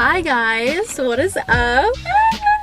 Hi guys, what is up?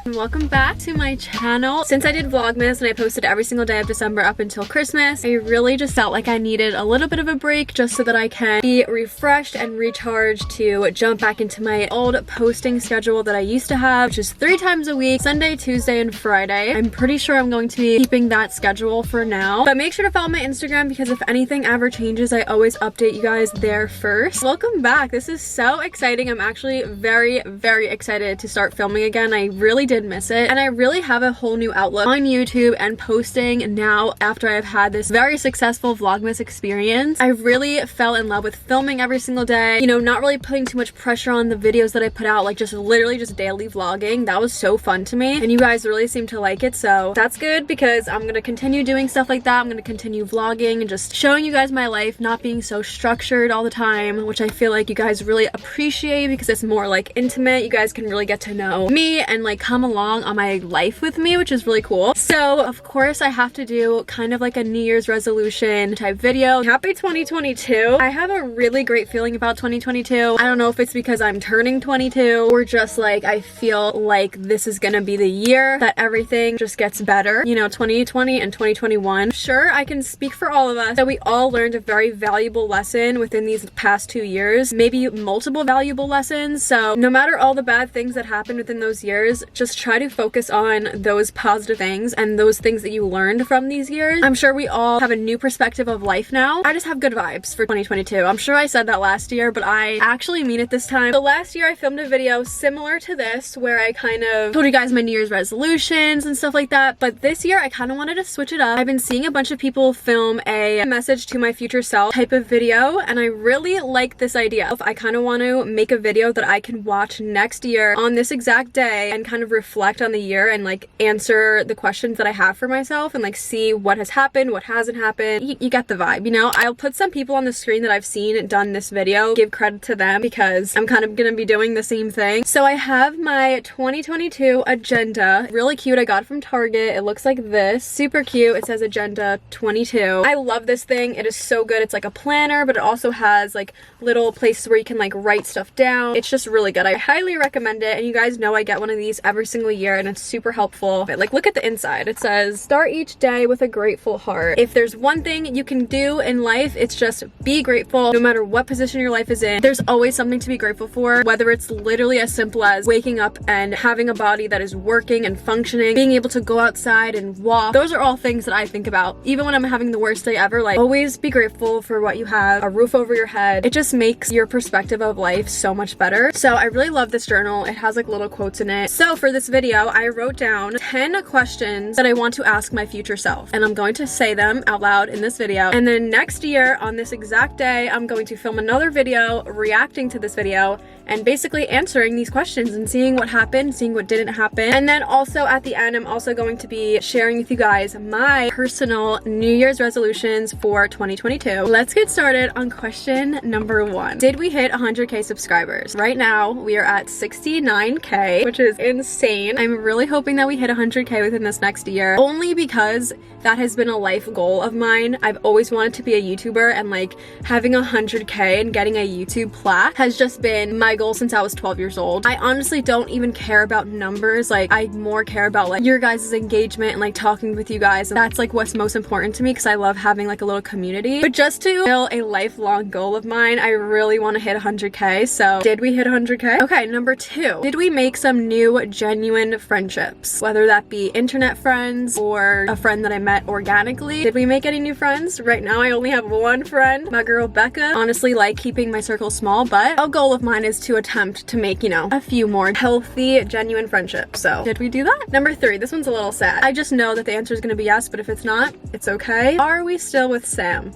Welcome back to my channel. Since I did Vlogmas and I posted every single day of December up until Christmas, I really just felt like I needed a little bit of a break just so that I can be refreshed and recharged to jump back into my old posting schedule that I used to have, which is 3 times a week, Sunday, Tuesday, and Friday. I'm pretty sure I'm going to be keeping that schedule for now, but make sure to follow my Instagram because if anything ever changes, I always update you guys there first. Welcome back. This is so exciting. I'm actually very excited to start filming again. I really did miss it, and I really have a whole new outlook on YouTube and posting now after I've had this very successful Vlogmas experience. I really fell in love with filming every single day, you know, not really putting too much pressure on the videos that I put out, like just literally just daily vlogging. That was so fun to me, and you guys really seem to like it, so that's good because I'm gonna continue doing stuff like that. I'm gonna continue vlogging and just showing you guys my life, not being so structured all the time, which I feel like you guys really appreciate because it's more like intimate. You guys can really get to know me and like come along on my life with me, which is really cool. So of course I have to do kind of like a New Year's resolution type video. Happy 2022. I have a really great feeling about 2022. I don't know if it's because I'm turning 22 or just like I feel like this is gonna be the year that everything just gets better. You know, 2020 and 2021. Sure, I can speak for all of us that we all learned a very valuable lesson within these past 2 years, maybe multiple valuable lessons. So no matter all the bad things that happened within those years, just try to focus on those positive things and those things that you learned from these years. I'm sure we all have a new perspective of life now. I just have good vibes for 2022. I'm sure I said that last year, but I actually mean it this time. So last year I filmed a video similar to this where I kind of told you guys my New Year's resolutions and stuff like that, but this year I kind of wanted to switch it up. I've been seeing a bunch of people film a message to my future self type of video, and I really like this idea. I kind of want to make a video that I can watch next year on this exact day and kind of reflect on the year and like answer the questions that I have for myself and like see what has happened, what hasn't happened. You get the vibe, you know? I'll put some people on the screen that I've seen done this video, give credit to them because I'm kind of gonna be doing the same thing. So I have my 2022 agenda, really cute. I got it from Target. It looks like this, super cute. It says Agenda 22. I love this thing. It is so good. It's like a planner, but it also has like little places where you can like write stuff down. It's just really good. I highly recommend it, and you guys know I get one of these every single year and it's super helpful. But like, look at the inside. It says start each day with a grateful heart. If there's one thing you can do in life, it's just be grateful. No matter what position your life is in, there's always something to be grateful for, whether it's literally as simple as waking up and having a body that is working and functioning, being able to go outside and walk. Those are all things that I think about even when I'm having the worst day ever. Like, always be grateful for what you have, a roof over your head. It just makes your perspective of life so much better. So I really love this journal. It has like little quotes in it. So for this video I wrote down 10 questions that I want to ask my future self, and I'm going to say them out loud in this video, and then next year on this exact day I'm going to film another video reacting to this video and basically answering these questions and seeing what happened, seeing what didn't happen. And then also at the end I'm also going to be sharing with you guys my personal New Year's resolutions for 2022. Let's get started on question number 1. Did we hit 100k subscribers? Right now we are at 69k, which is insane. I'm really hoping that we hit 100k within this next year, only because that has been a life goal of mine. I've always wanted to be a YouTuber, and like having 100k and getting a YouTube plaque has just been my goal since I was 12 years old. I honestly don't even care about numbers. Like, I more care about like your guys' engagement and like talking with you guys. And that's like what's most important to me because I love having like a little community. But just to fulfill a lifelong goal of mine, I really want to hit 100k. So did we hit 100k? Okay, number 2. Did we make some new genuine friendships? Whether that be internet friends or a friend that I met organically. Did we make any new friends? Right now I only have one friend, my girl Becca. Honestly, like keeping my circle small, but a goal of mine is to attempt to make, you know, a few more healthy, genuine friendships. So did we do that? Number 3, this one's a little sad. I just know that the answer is going to be yes, but if it's not, it's okay. Are we still with Sam?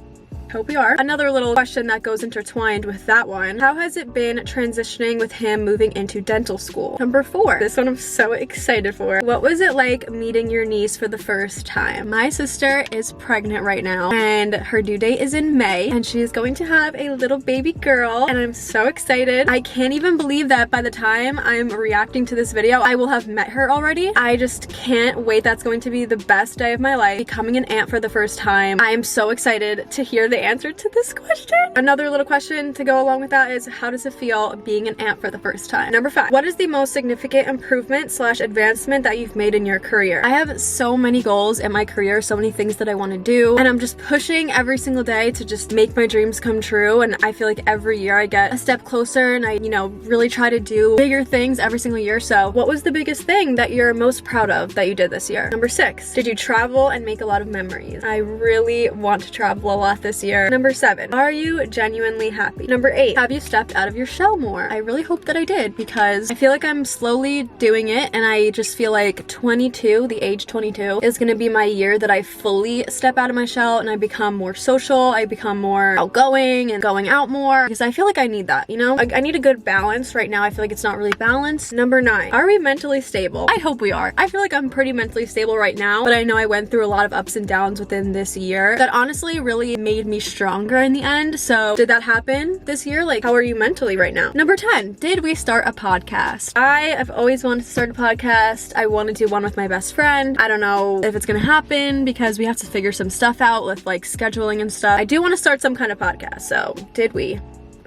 Hope we are. Another little question that goes intertwined with that one. How has it been transitioning with him moving into dental school? Number 4. This one I'm so excited for. What was it like meeting your niece for the first time? My sister is pregnant right now and her due date is in May, and she is going to have a little baby girl, and I'm so excited. I can't even believe that by the time I'm reacting to this video I will have met her already. I just can't wait. That's going to be the best day of my life, becoming an aunt for the first time. I am so excited to hear the answer to this question. Another little question to go along with that is, how does it feel being an aunt for the first time? Number 5, what is the most significant improvement / advancement that you've made in your career? I have so many goals in my career, so many things that I want to do, and I'm just pushing every single day to just make my dreams come true. And I feel like every year I get a step closer, and I, you know, really try to do bigger things every single year. So what was the biggest thing that you're most proud of that you did this year? Number 6, did you travel and make a lot of memories? I really want to travel a lot this year. Number 7, are you genuinely happy? Number 8, have you stepped out of your shell more? I really hope that I did, because I feel like I'm slowly doing it, and I just feel like 22, the age 22, is gonna be my year that I fully step out of my shell and I become more social, I become more outgoing and going out more, because I feel like I need that, you know? I need a good balance. Right now I feel like it's not really balanced. Number 9, are we mentally stable? I hope we are. I feel like I'm pretty mentally stable right now, but I know I went through a lot of ups and downs within this year that honestly really made me stronger in the end. So did that happen this year? Like, how are you mentally right now? Number 10, did we start a podcast? I have always wanted to start a podcast. I want to do one with my best friend. I don't know if it's gonna happen because we have to figure some stuff out with like scheduling and stuff. I do want to start some kind of podcast. So did we?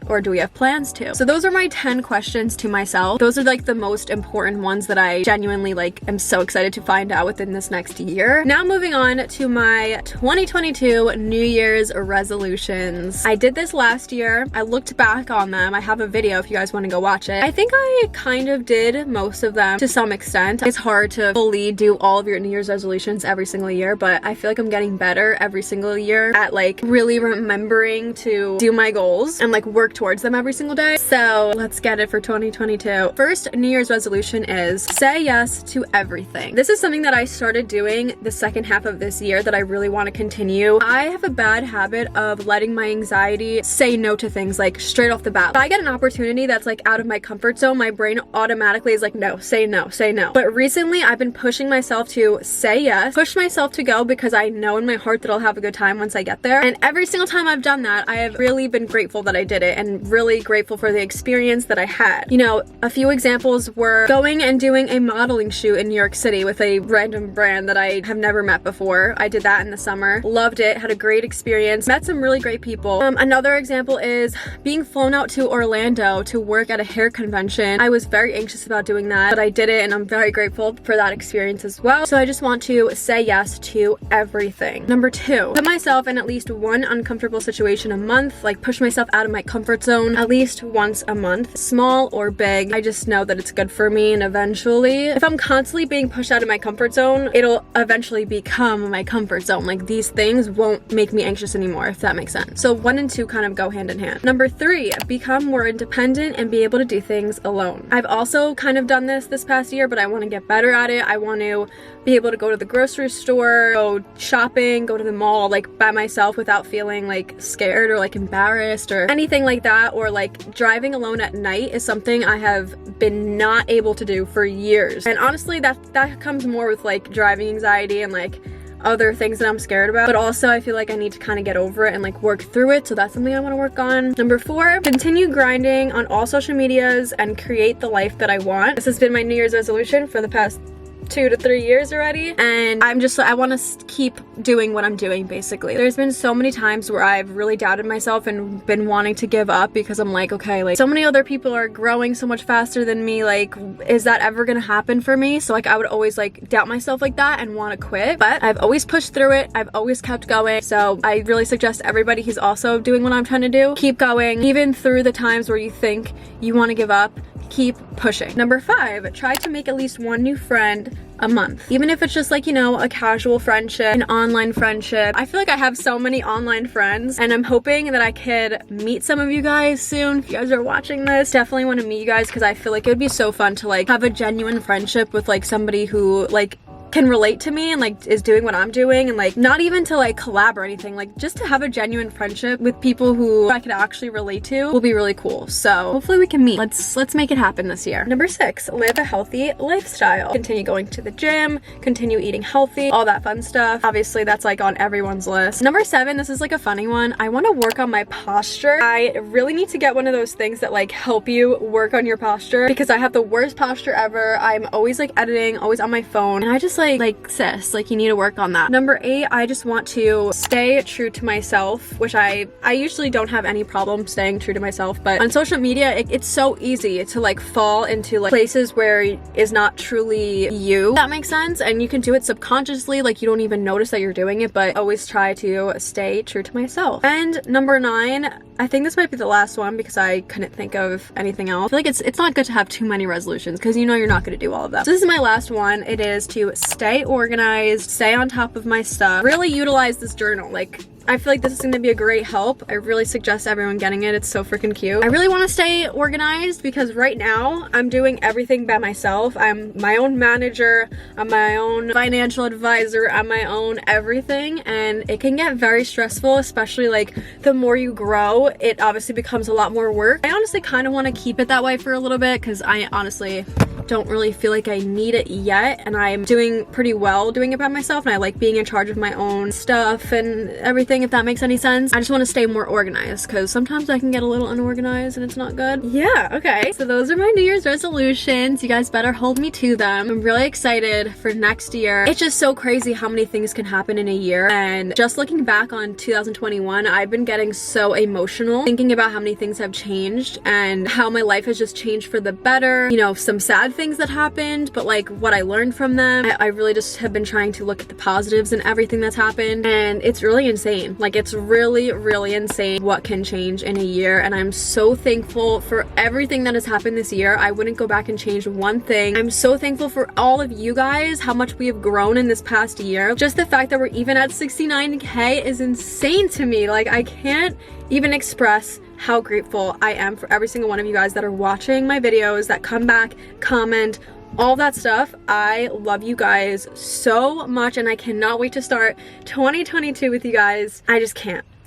Or do we have plans to? So those are my 10 questions to myself. Those are like the most important ones that I genuinely like am so excited to find out within this next year. Now moving on to my 2022 New Year's resolutions. I did this last year. I looked back on them. I have a video if you guys want to go watch it. I think I kind of did most of them to some extent. It's hard to fully do all of your New Year's resolutions every single year, but I feel like I'm getting better every single year at like really remembering to do my goals and like work towards them every single day. So let's get it for 2022. First New Year's resolution is say yes to everything. This is something that I started doing the second half of this year that I really want to continue. I have a bad habit of letting my anxiety say no to things like straight off the bat. If I get an opportunity that's like out of my comfort zone, my brain automatically is like, no, say no, say no. But recently I've been pushing myself to say yes, push myself to go, because I know in my heart that I'll have a good time once I get there. And every single time I've done that, I have really been grateful that I did it, and really grateful for the experience that I had. You know, a few examples were going and doing a modeling shoot in New York City with a random brand that I have never met before. I did that in the summer. Loved it, had a great experience, met some really great people. Another example is being flown out to Orlando to work at a hair convention. I was very anxious about doing that, but I did it, and I'm very grateful for that experience as well. So I just want to say yes to everything. Number 2, put myself in at least one uncomfortable situation a month, like push myself out of my comfort zone at least once a month, small or big. I just know that it's good for me, and eventually, if I'm constantly being pushed out of my comfort zone, it'll eventually become my comfort zone. Like, these things won't make me anxious anymore, if that makes sense. So 1 and 2 kind of go hand in hand. Number 3, become more independent and be able to do things alone. I've also kind of done this past year, but I want to get better at it. I want to be able to go to the grocery store, go shopping, go to the mall, like by myself without feeling like scared or like embarrassed or anything like that. Or like driving alone at night is something I have been not able to do for years. And honestly, that comes more with like driving anxiety and like other things that I'm scared about, but also I feel like I need to kind of get over it and like work through it. So that's something I want to work on. Number 4, continue grinding on all social medias and create the life that I want. This has been my New Year's resolution for the past 2 to 3 years already, and I want to keep doing what I'm doing. Basically, there's been so many times where I've really doubted myself and been wanting to give up, because I'm like, okay, like so many other people are growing so much faster than me, like is that ever gonna happen for me? So like I would always like doubt myself like that and want to quit, but I've always pushed through it. I've always kept going. So I really suggest everybody who's also doing what I'm trying to do, keep going even through the times where you think you want to give up. Keep pushing. Number 5, try to make at least one new friend a month, even if it's just like, you know, a casual friendship, an online friendship. I feel like I have so many online friends, and I'm hoping that I could meet some of you guys soon. If you guys are watching this, definitely want to meet you guys, because I feel like it would be so fun to like have a genuine friendship with like somebody who like can relate to me and like is doing what I'm doing, and like not even to like collab or anything, like just to have a genuine friendship with people who I could actually relate to will be really cool. So hopefully we can meet. Let's make it happen this year. Number 6, live a healthy lifestyle. Continue going to the gym, continue eating healthy, all that fun stuff. Obviously that's like on everyone's list. Number 7, this is like a funny one. I want to work on my posture. I really need to get one of those things that like help you work on your posture, because I have the worst posture ever. I'm always like editing, always on my phone, and I just like like sis, like you need to work on that. Number 8, I just want to stay true to myself, which I usually don't have any problem staying true to myself, but on social media, it's so easy to like fall into like places where is not truly you. That makes sense. And you can do it subconsciously, like you don't even notice that you're doing it, but always try to stay true to myself. And number 9, I think this might be the last one because I couldn't think of anything else. I feel like it's not good to have too many resolutions because you know you're not going to do all of that. So this is my last one. It is to stay organized, stay on top of my stuff, really utilize this journal. Like, I feel like this is going to be a great help. I really suggest everyone getting it. It's so freaking cute. I really want to stay organized because right now I'm doing everything by myself. I'm my own manager, I'm my own financial advisor, I'm my own everything, and it can get very stressful, especially like the more you grow, it obviously becomes a lot more work. I honestly kind of want to keep it that way for a little bit because I honestly don't really feel like I need it yet, and I'm doing pretty well doing it by myself, and I like being in charge of my own stuff and everything, if that makes any sense. I just want to stay more organized because sometimes I can get a little unorganized and it's not good. Yeah, okay. So those are my New Year's resolutions. You guys better hold me to them. I'm really excited for next year. It's just so crazy how many things can happen in a year, and just looking back on 2021, I've been getting so emotional thinking about how many things have changed and how my life has just changed for the better. You know, some sad things that happened, but like what I learned from them. I really just have been trying to look at the positives in everything that's happened, and it's really insane. Like, it's really, really insane what can change in a year, and I'm so thankful for everything that has happened this year. I wouldn't go back and change one thing. I'm so thankful for all of you guys, how much we have grown in this past year. Just the fact that we're even at 69K is insane to me. Like, I can't even express how grateful I am for every single one of you guys that are watching my videos, that come back, comment, all that stuff. I love you guys so much, and I cannot wait to start 2022 with you guys.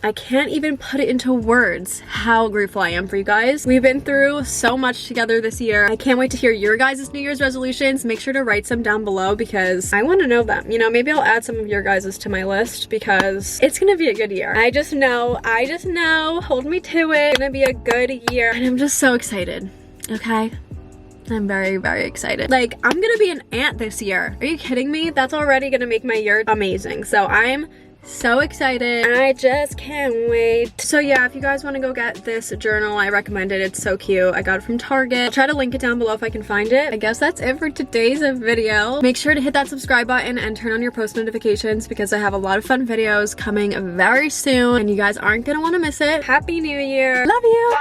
I can't even put it into words how grateful I am for you guys. We've been through so much together this year. I can't wait to hear your guys' New Year's resolutions. Make sure to write some down below because I want to know them. You know, maybe I'll add some of your guys' to my list because it's gonna be a good year. I just know, hold me to it. It's gonna be a good year, and I'm just so excited, okay? I'm very, very excited. Like, I'm gonna be an aunt this year. Are you kidding me? That's already gonna make my year amazing. So I'm so excited. I just can't wait. So yeah, if you guys want to go get this journal, I recommend it. It's so cute. I got it from Target. I'll try to link it down below if I can find it. I guess that's it for today's video. Make sure to hit that subscribe button and turn on your post notifications because I have a lot of fun videos coming very soon and you guys aren't gonna want to miss it. Happy New Year. Love you.